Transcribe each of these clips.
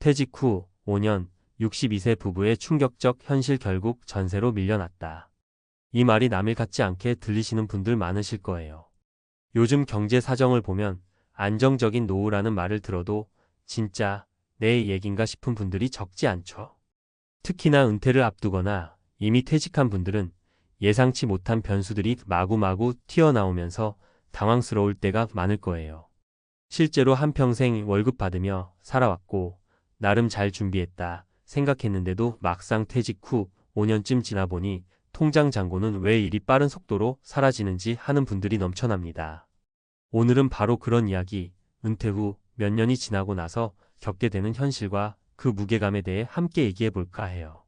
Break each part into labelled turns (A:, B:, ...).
A: 퇴직 후 5년 62세 부부의 충격적 현실 결국 전세로 밀려났다. 이 말이 남일 같지 않게 들리시는 분들 많으실 거예요. 요즘 경제 사정을 보면 안정적인 노후라는 말을 들어도 진짜 내 얘긴가 싶은 분들이 적지 않죠. 특히나 은퇴를 앞두거나 이미 퇴직한 분들은 예상치 못한 변수들이 마구마구 튀어나오면서 당황스러울 때가 많을 거예요. 실제로 한평생 월급 받으며 살아왔고 나름 잘 준비했다 생각했는데도 막상 퇴직 후 5년쯤 지나 보니 통장 잔고는 왜 이리 빠른 속도로 사라지는지 하는 분들이 넘쳐납니다. 오늘은 바로 그런 이야기, 은퇴 후 몇 년이 지나고 나서 겪게 되는 현실과 그 무게감에 대해 함께 얘기해 볼까 해요.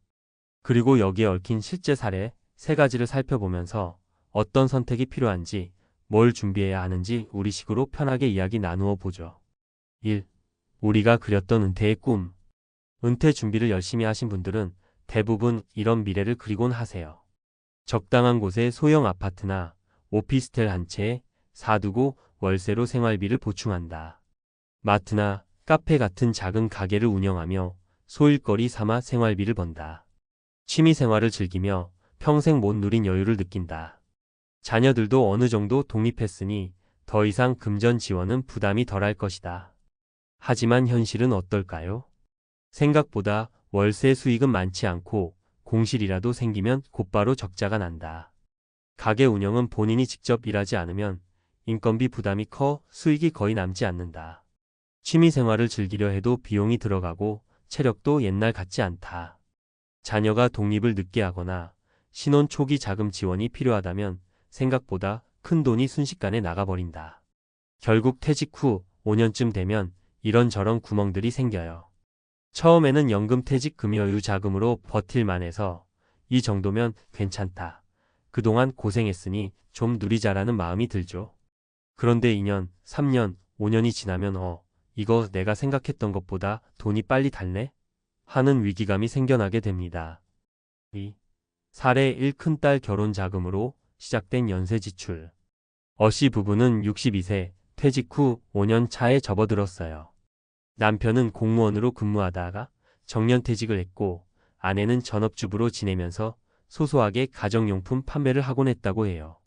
A: 그리고 여기에 얽힌 실제 사례 3가지를 살펴보면서 어떤 선택이 필요한지, 뭘 준비해야 하는지 우리식으로 편하게 이야기 나누어 보죠. 1. 우리가 그렸던 은퇴의 꿈. 은퇴 준비를 열심히 하신 분들은 대부분 이런 미래를 그리곤 하세요. 적당한 곳에 소형 아파트나 오피스텔 한 채에 사두고 월세로 생활비를 보충한다. 마트나 카페 같은 작은 가게를 운영하며 소일거리 삼아 생활비를 번다. 취미 생활을 즐기며 평생 못 누린 여유를 느낀다. 자녀들도 어느 정도 독립했으니 더 이상 금전 지원은 부담이 덜할 것이다. 하지만 현실은 어떨까요? 생각보다 월세 수익은 많지 않고 공실이라도 생기면 곧바로 적자가 난다. 가게 운영은 본인이 직접 일하지 않으면 인건비 부담이 커 수익이 거의 남지 않는다. 취미 생활을 즐기려 해도 비용이 들어가고 체력도 옛날 같지 않다. 자녀가 독립을 늦게 하거나 신혼 초기 자금 지원이 필요하다면 생각보다 큰 돈이 순식간에 나가버린다. 결국 퇴직 후 5년쯤 되면 이런저런 구멍들이 생겨요. 처음에는 연금 퇴직 금여유 자금으로 버틸만 해서 이 정도면 괜찮다. 그동안 고생했으니 좀 누리자라는 마음이 들죠. 그런데 2년, 3년, 5년이 지나면 이거 내가 생각했던 것보다 돈이 빨리 닳네? 하는 위기감이 생겨나게 됩니다. 2. 사례 1 큰딸 결혼 자금으로 시작된 연쇄 지출. 어씨 부부는 62세 퇴직 후 5년 차에 접어들었어요. 남편은 공무원으로 근무하다가 정년퇴직을 했고 아내는 전업주부로 지내면서 소소하게 가정용품 판매를 하곤 했다고 해요.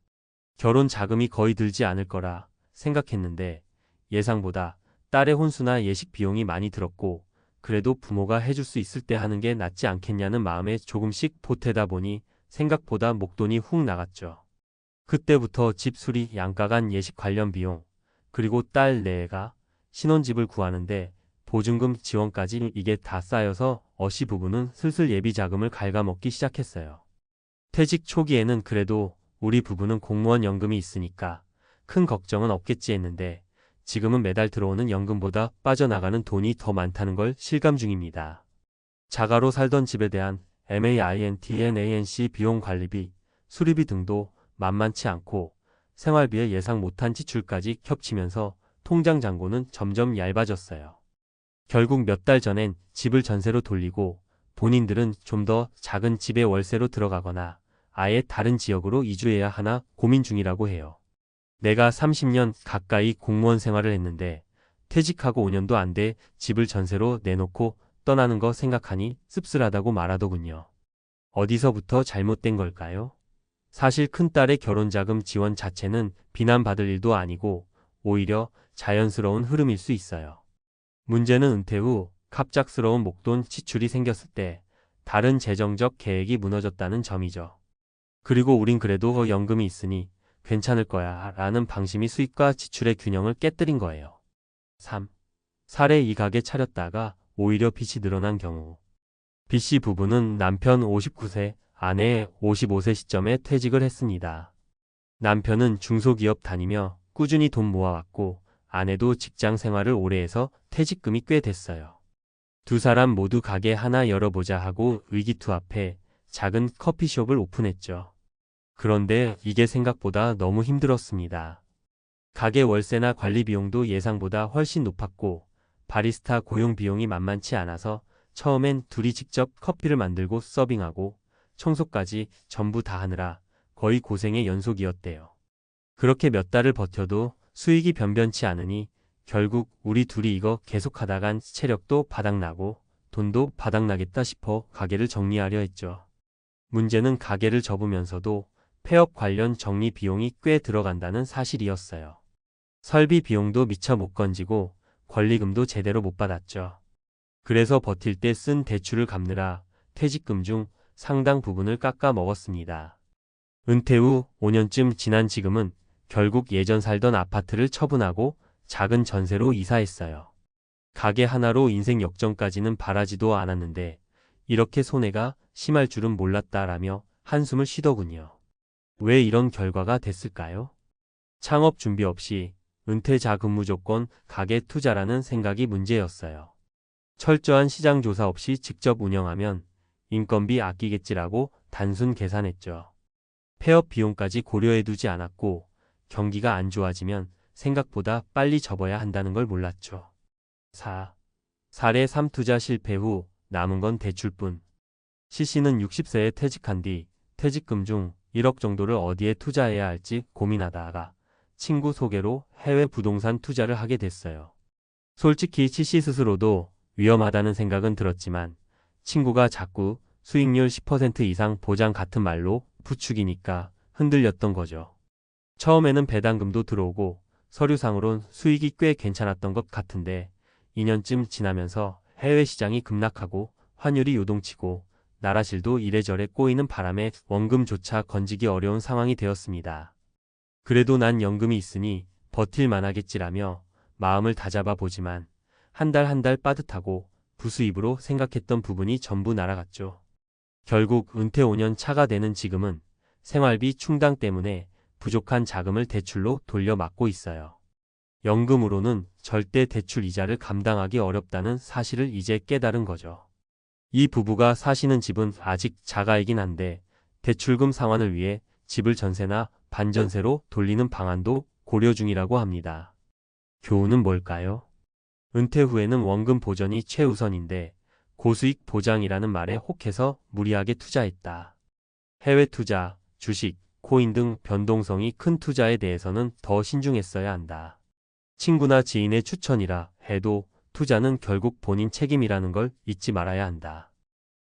A: 결혼 자금이 거의 들지 않을 거라 생각했는데 예상보다 딸의 혼수나 예식 비용이 많이 들었고 그래도 부모가 해줄 수 있을 때 하는 게 낫지 않겠냐는 마음에 조금씩 보태다 보니 생각보다 목돈이 훅 나갔죠. 그때부터 집 수리, 양가간 예식 관련 비용, 그리고 딸 내가 신혼집을 구하는데 보증금 지원까지 이게 다 쌓여서 어씨 부부는 슬슬 예비 자금을 갉아먹기 시작했어요. 퇴직 초기에는 그래도 우리 부부는 공무원 연금이 있으니까 큰 걱정은 없겠지 했는데 지금은 매달 들어오는 연금보다 빠져나가는 돈이 더 많다는 걸 실감 중입니다. 자가로 살던 집에 대한 maintenance 비용 관리비, 수리비 등도 만만치 않고 생활비에 예상 못한 지출까지 겹치면서 통장 잔고는 점점 얇아졌어요. 결국 몇 달 전엔 집을 전세로 돌리고 본인들은 좀 더 작은 집에 월세로 들어가거나 아예 다른 지역으로 이주해야 하나 고민 중이라고 해요. 내가 30년 가까이 공무원 생활을 했는데 퇴직하고 5년도 안 돼 집을 전세로 내놓고 떠나는 거 생각하니 씁쓸하다고 말하더군요. 어디서부터 잘못된 걸까요? 사실 큰딸의 결혼자금 지원 자체는 비난받을 일도 아니고 오히려 자연스러운 흐름일 수 있어요. 문제는 은퇴 후 갑작스러운 목돈 지출이 생겼을 때 다른 재정적 계획이 무너졌다는 점이죠. 그리고 우린 그래도 연금이 있으니 괜찮을 거야 라는 방심이 수입과 지출의 균형을 깨뜨린 거예요. 3. 사례 2 가게 차렸다가 오히려 빚이 늘어난 경우. B씨 부부는 남편 59세, 아내 55세 시점에 퇴직을 했습니다. 남편은 중소기업 다니며 꾸준히 돈 모아왔고 아내도 직장 생활을 오래 해서 퇴직금이 꽤 됐어요. 두 사람 모두 가게 하나 열어보자 하고 의기투합해 작은 커피숍을 오픈했죠. 그런데 이게 생각보다 너무 힘들었습니다. 가게 월세나 관리 비용도 예상보다 훨씬 높았고 바리스타 고용 비용이 만만치 않아서 처음엔 둘이 직접 커피를 만들고 서빙하고 청소까지 전부 다 하느라 거의 고생의 연속이었대요. 그렇게 몇 달을 버텨도 수익이 변변치 않으니 결국 우리 둘이 이거 계속하다간 체력도 바닥나고 돈도 바닥나겠다 싶어 가게를 정리하려 했죠. 문제는 가게를 접으면서도 폐업 관련 정리 비용이 꽤 들어간다는 사실이었어요. 설비 비용도 미처 못 건지고 권리금도 제대로 못 받았죠. 그래서 버틸 때 쓴 대출을 갚느라 퇴직금 중 상당 부분을 깎아 먹었습니다. 은퇴 후 5년쯤 지난 지금은 결국 예전 살던 아파트를 처분하고 작은 전세로 이사했어요. 가게 하나로 인생 역전까지는 바라지도 않았는데 이렇게 손해가 심할 줄은 몰랐다라며 한숨을 쉬더군요. 왜 이런 결과가 됐을까요? 창업 준비 없이 은퇴자 근무 조건 가게 투자라는 생각이 문제였어요. 철저한 시장 조사 없이 직접 운영하면 인건비 아끼겠지라고 단순 계산했죠. 폐업 비용까지 고려해두지 않았고 경기가 안 좋아지면 생각보다 빨리 접어야 한다는 걸 몰랐죠. 4. 3 투자 실패 후 남은 건 대출뿐. CC는 60세에 퇴직한 뒤 퇴직금 중 1억 정도를 어디에 투자해야 할지 고민하다가 친구 소개로 해외 부동산 투자를 하게 됐어요. 솔직히 CC 스스로도 위험하다는 생각은 들었지만 친구가 자꾸 수익률 10% 이상 보장 같은 말로 부추기니까 흔들렸던 거죠. 처음에는 배당금도 들어오고 서류상으론 수익이 꽤 괜찮았던 것 같은데 2년쯤 지나면서 해외 시장이 급락하고 환율이 요동치고 나라실도 이래저래 꼬이는 바람에 원금조차 건지기 어려운 상황이 되었습니다. 그래도 난 연금이 있으니 버틸 만하겠지라며 마음을 다잡아 보지만 한 달 한 달 빠듯하고 부수입으로 생각했던 부분이 전부 날아갔죠. 결국 은퇴 5년 차가 되는 지금은 생활비 충당 때문에 부족한 자금을 대출로 돌려막고 있어요. 연금으로는 절대 대출 이자를 감당하기 어렵다는 사실을 이제 깨달은 거죠. 이 부부가 사시는 집은 아직 자가이긴 한데 대출금 상환을 위해 집을 전세나 반전세로 돌리는 방안도 고려 중이라고 합니다. 교훈은 뭘까요? 은퇴 후에는 원금 보전이 최우선인데 고수익 보장이라는 말에 혹해서 무리하게 투자했다. 해외 투자, 주식, 코인 등 변동성이 큰 투자에 대해서는 더 신중했어야 한다. 친구나 지인의 추천이라 해도 투자는 결국 본인 책임이라는 걸 잊지 말아야 한다.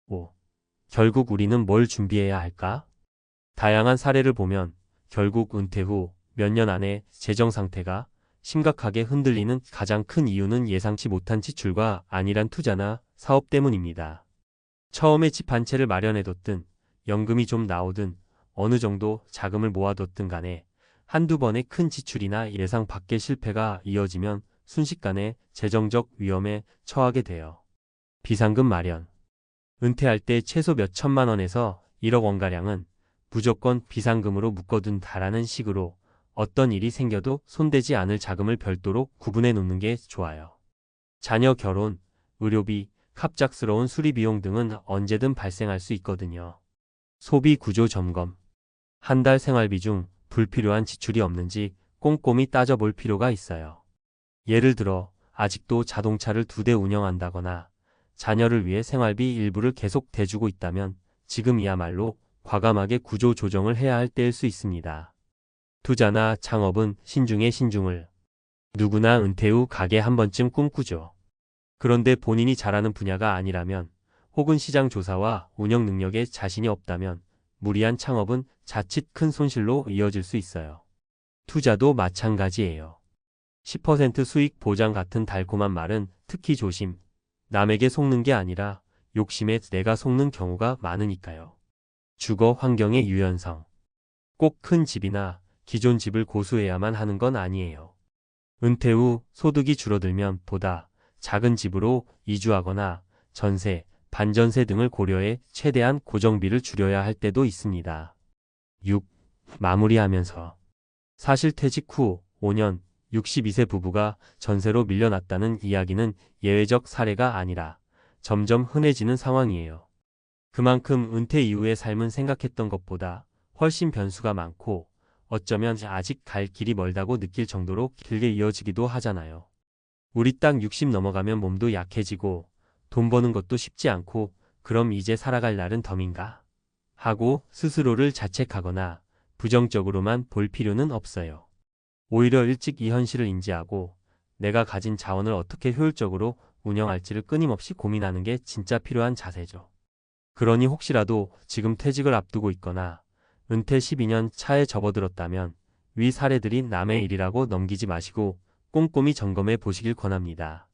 A: 5. 결국 우리는 뭘 준비해야 할까? 다양한 사례를 보면 결국 은퇴 후 몇 년 안에 재정 상태가 심각하게 흔들리는 가장 큰 이유는 예상치 못한 지출과 안일한 투자나 사업 때문입니다. 처음에 집 한 채를 마련해뒀든 연금이 좀 나오든 어느 정도 자금을 모아뒀든 간에 한두 번의 큰 지출이나 예상 밖의 실패가 이어지면 순식간에 재정적 위험에 처하게 돼요. 비상금 마련. 은퇴할 때 최소 몇 천만 원에서 1억 원가량은 무조건 비상금으로 묶어둔다라는 식으로 어떤 일이 생겨도 손대지 않을 자금을 별도로 구분해 놓는 게 좋아요. 자녀 결혼, 의료비, 갑작스러운 수리비용 등은 언제든 발생할 수 있거든요. 소비 구조 점검. 한 달 생활비 중 불필요한 지출이 없는지 꼼꼼히 따져볼 필요가 있어요. 예를 들어 아직도 자동차를 2대 운영한다거나 자녀를 위해 생활비 일부를 계속 대주고 있다면 지금이야말로 과감하게 구조 조정을 해야 할 때일 수 있습니다. 투자나 창업은 신중에 신중을. 누구나 은퇴 후 가게 한 번쯤 꿈꾸죠. 그런데 본인이 잘하는 분야가 아니라면 혹은 시장 조사와 운영 능력에 자신이 없다면 무리한 창업은 자칫 큰 손실로 이어질 수 있어요. 투자도 마찬가지예요. 10% 수익 보장 같은 달콤한 말은 특히 조심. 남에게 속는 게 아니라 욕심에 내가 속는 경우가 많으니까요. 주거 환경의 유연성. 꼭 큰 집이나 기존 집을 고수해야만 하는 건 아니에요. 은퇴 후 소득이 줄어들면 보다 작은 집으로 이주하거나 전세, 반전세 등을 고려해 최대한 고정비를 줄여야 할 때도 있습니다. 6. 마무리하면서. 사실 퇴직 후 5년 62세 부부가 전세로 밀려났다는 이야기는 예외적 사례가 아니라 점점 흔해지는 상황이에요. 그만큼 은퇴 이후의 삶은 생각했던 것보다 훨씬 변수가 많고 어쩌면 아직 갈 길이 멀다고 느낄 정도로 길게 이어지기도 하잖아요. 우리 딱 60 넘어가면 몸도 약해지고 돈 버는 것도 쉽지 않고 그럼 이제 살아갈 날은 덤인가? 하고 스스로를 자책하거나 부정적으로만 볼 필요는 없어요. 오히려 일찍 이 현실을 인지하고 내가 가진 자원을 어떻게 효율적으로 운영할지를 끊임없이 고민하는 게 진짜 필요한 자세죠. 그러니 혹시라도 지금 퇴직을 앞두고 있거나 은퇴 12년 차에 접어들었다면 위 사례들이 남의 일이라고 넘기지 마시고 꼼꼼히 점검해 보시길 권합니다.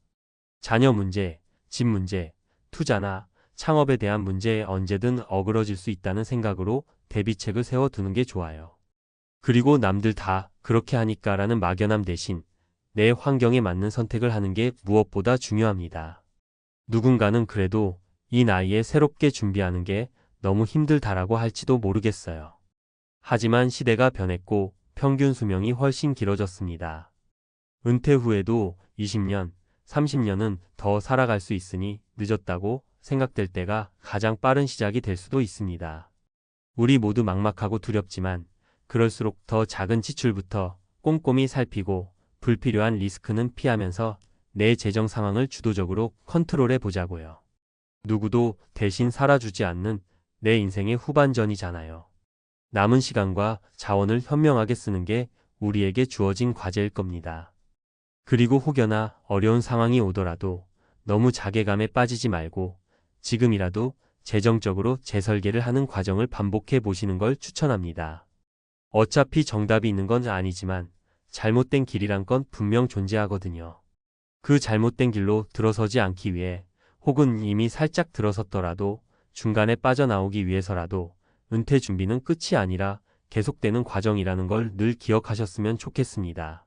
A: 자녀 문제, 집 문제, 투자나 창업에 대한 문제에 언제든 어그러질 수 있다는 생각으로 대비책을 세워두는 게 좋아요. 그리고 남들 다 그렇게 하니까라는 막연함 대신 내 환경에 맞는 선택을 하는 게 무엇보다 중요합니다. 누군가는 그래도 이 나이에 새롭게 준비하는 게 너무 힘들다라고 할지도 모르겠어요. 하지만 시대가 변했고 평균 수명이 훨씬 길어졌습니다. 은퇴 후에도 20년, 30년은 더 살아갈 수 있으니 늦었다고 생각될 때가 가장 빠른 시작이 될 수도 있습니다. 우리 모두 막막하고 두렵지만 그럴수록 더 작은 지출부터 꼼꼼히 살피고 불필요한 리스크는 피하면서 내 재정 상황을 주도적으로 컨트롤해 보자고요. 누구도 대신 살아주지 않는 내 인생의 후반전이잖아요. 남은 시간과 자원을 현명하게 쓰는 게 우리에게 주어진 과제일 겁니다. 그리고 혹여나 어려운 상황이 오더라도 너무 자괴감에 빠지지 말고 지금이라도 재정적으로 재설계를 하는 과정을 반복해 보시는 걸 추천합니다. 어차피 정답이 있는 건 아니지만 잘못된 길이란 건 분명 존재하거든요. 그 잘못된 길로 들어서지 않기 위해 혹은 이미 살짝 들어섰더라도 중간에 빠져나오기 위해서라도 은퇴 준비는 끝이 아니라 계속되는 과정이라는 걸 늘 기억하셨으면 좋겠습니다.